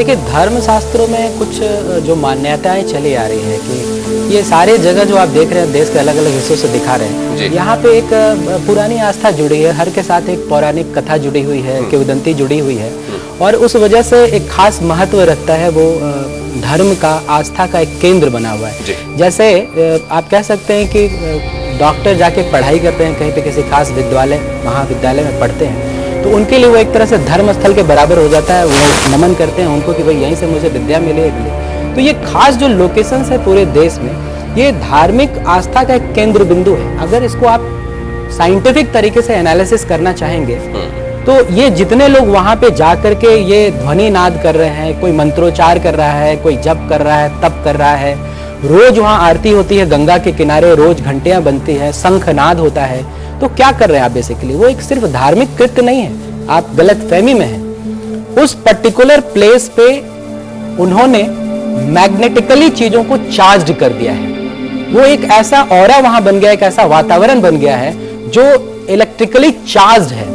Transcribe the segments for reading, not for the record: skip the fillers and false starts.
देखिए, धर्म शास्त्रों में कुछ जो मान्यताएं चली आ रही है कि ये सारे जगह जो आप देख रहे हैं देश के अलग अलग हिस्सों से दिखा रहे हैं, यहाँ पे एक पुरानी आस्था जुड़ी है, हर के साथ एक पौराणिक कथा जुड़ी हुई है, किंवदंती जुड़ी हुई है और उस वजह से एक खास महत्व रखता है। वो धर्म का, आस्था का एक केंद्र बना हुआ है। जैसे आप कह सकते हैं कि डॉक्टर जाके पढ़ाई करते हैं कहीं पे किसी खास विद्यालय महाविद्यालय में पढ़ते हैं, तो उनके लिए वो एक तरह से धर्म स्थल के बराबर हो जाता है। वो नमन करते हैं उनको कि भाई यहीं से मुझे विद्या मिले। तो ये खास जो लोकेशंस है पूरे देश में, ये धार्मिक आस्था का एक केंद्र बिंदु है। अगर इसको आप साइंटिफिक तरीके से एनालिसिस करना चाहेंगे तो ये जितने लोग वहां पे जा करके ये ध्वनि नाद कर रहे हैं, कोई मंत्रोच्चार कर रहा है, कोई जप कर रहा है, तप कर रहा है, रोज वहां आरती होती है गंगा के किनारे, रोज घंटियां बनती है, शंखनाद होता है, तो क्या कर रहे हैं आप बेसिकली? वो एक सिर्फ धार्मिक कृत्य नहीं है, आप गलत फहमी में हैं। उस पर्टिकुलर प्लेस पे उन्होंने मैग्नेटिकली चीजों को चार्ज कर दिया है। वो एक ऐसा ऑरा वहां बन गया, एक ऐसा वातावरण बन गया है जो इलेक्ट्रिकली चार्ज है।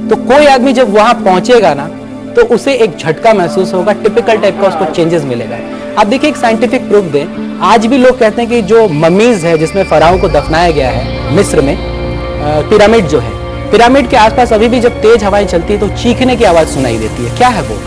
तो कोई आदमी जब वहां पहुंचेगा ना तो उसे एक झटका महसूस होगा, टिपिकल टाइप का उसको चेंजेस मिलेगा। आप देखिए, एक साइंटिफिक प्रूफ दें, आज भी लोग कहते हैं कि जो ममीज है जिसमें फराओं को दफनाया गया है मिस्र में, पिरामिड जो है, पिरामिड के आसपास अभी भी जब तेज हवाएं चलती है तो चीखने की आवाज सुनाई देती है। क्या है वो?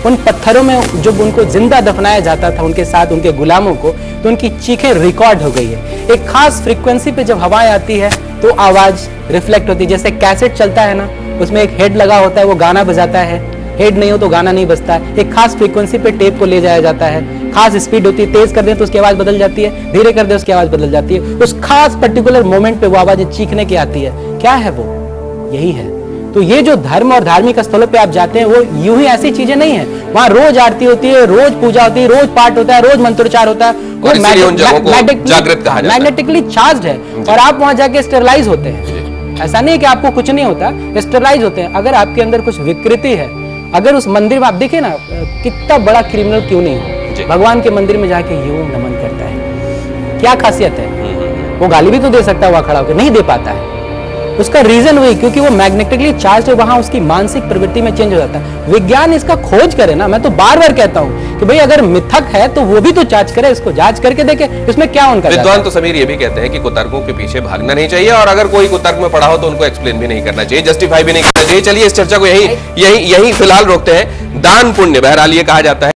उन पत्थरों में जब उनको जिंदा दफनाया जाता था उनके साथ उनके गुलामों को, तो उनकी चीखें रिकॉर्ड हो गई है। एक खास फ्रीक्वेंसी पे जब हवाएं आती है तो आवाज रिफ्लेक्ट होती है। जैसे कैसेट चलता है ना, उसमें एक हेड लगा होता है, वो गाना बजाता है, हेड नहीं हो तो गाना नहीं बजता है। एक खास फ्रीक्वेंसी पे टेप को ले जाया जाता है, खास स्पीड होती है, तेज कर दें तो उसकी आवाज बदल जाती है, धीरे कर दे उसकी आवाज बदल जाती है। उस खास पर्टिकुलर मोमेंट पे वो आवाज चीखने की आती है। क्या है वो? यही है। तो ये जो धर्म और धार्मिक स्थलों पे आप जाते हैं वो यूं ही ऐसी चीजें नहीं है। वहां रोज आरती होती है, रोज पूजा होती है, रोज पाठ होता है, रोज मंत्रोच्चार होता है, मैग्नेटिकली चार्ज है और आप वहां जाके स्टेरलाइज होते हैं। ऐसा नहीं है कि आपको कुछ नहीं होता, स्टेरलाइज होते हैं। अगर आपके अंदर कुछ विकृति है, अगर उस मंदिर में आप देखिए ना, कितना बड़ा क्रिमिनल क्यों नहीं हो, भगवान के मंदिर में जाके यूं नमन करता है, क्या खासियत है? वो गाली भी तो दे सकता है वहां खड़ा होकर, नहीं दे पाता है। उसका रीजन वही, क्योंकि वो मैग्नेटिकली चार्ज है, वहां उसकी मानसिक प्रवृत्ति में चेंज हो जाता है। विज्ञान इसका खोज करे ना। मैं तो बार बार कहता हूं कि भाई अगर मिथक है तो वो भी तो जांच करे, इसको जांच करके देखे इसमें क्या उनका। विद्वान तो समीर ये भी कहते हैं कि कुतर्कों के पीछे भागना नहीं चाहिए और अगर कोई कुतर्क में पड़ा हो तो उनको एक्सप्लेन भी नहीं करना चाहिए, जस्टिफाई भी नहीं करना चाहिए। चलिए इस चर्चा को यही फिलहाल रोकते हैं। दान पुण्य बहरहाल ये कहा जाता है